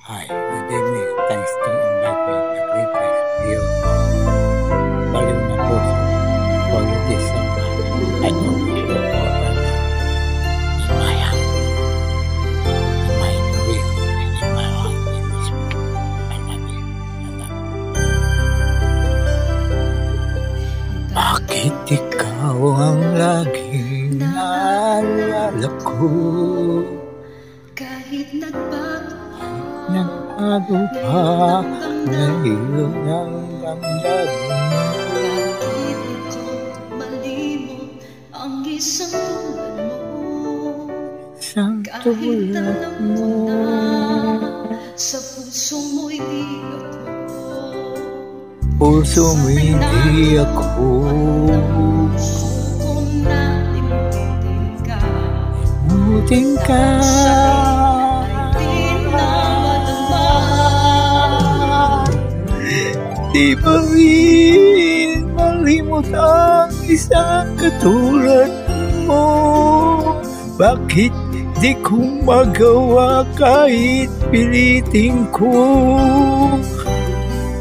Hi, good evening. Thanks to invite me to request your volume na puso for this song. I know you for that in my heart, in my dream, and in my heart, in this world. I love you. I love you. Bakit ikaw ang laging naalala ko? Kahit nagbago pa ngayon ang damdamin. Bakit ito malimot ang isang tulad mo? Kahit alam mo na sa puso mo'y di ako. Puso mo'y di ako. Puso ko na limutin ka. Limutin ka. Di ba rin malimot ang isang katulad mo? Bakit di ko magawa kahit pilitin ko?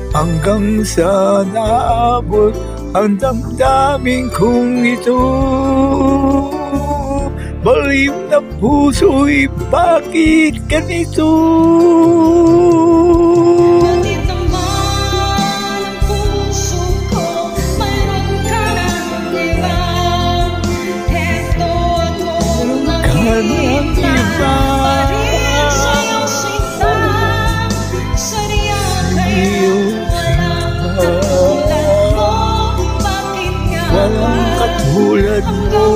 Hanggang sa naabot ang damdamin kong ito. Baliw na puso'y bakit ganito? Walang katulad mo.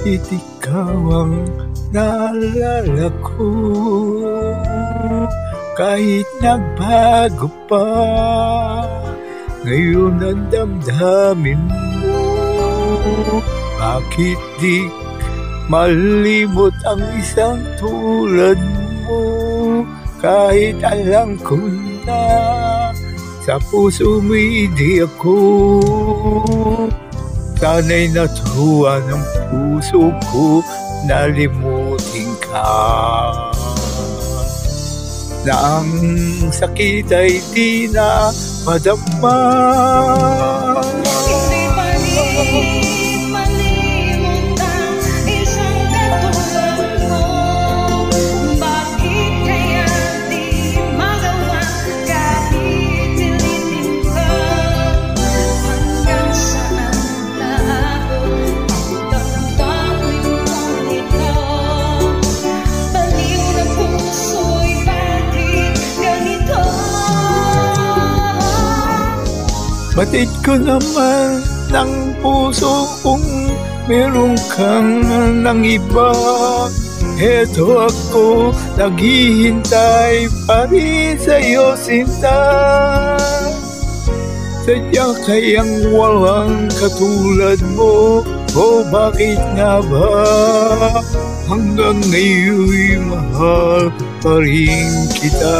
Bakit ikaw ang naalala ko? Kahit nagbago pa ngayon ang damdamin mo. Bakit di malimot ang isang tulad mo? Kahit alam ko na sa puso mo'y di ako. Sana'y natuwa ng puso ko na limutin ka. Na ang sakit ay di na madama. Hindi pa rin malimot ang isang katulad mo. Bakit kaya di magawa kahit pilitin ka? Hanggang saan naabot ang damdamin kong ito? Baliw na puso'y bakit ganito? Batid ko naman ng puso kung meron kang ng iba. Eto ako, naghihintay pa rin sa'yo, sinta. Sadya kayang walang katulad mo, o bakit nga ba hanggang ngayon'y mahal pa rin kita?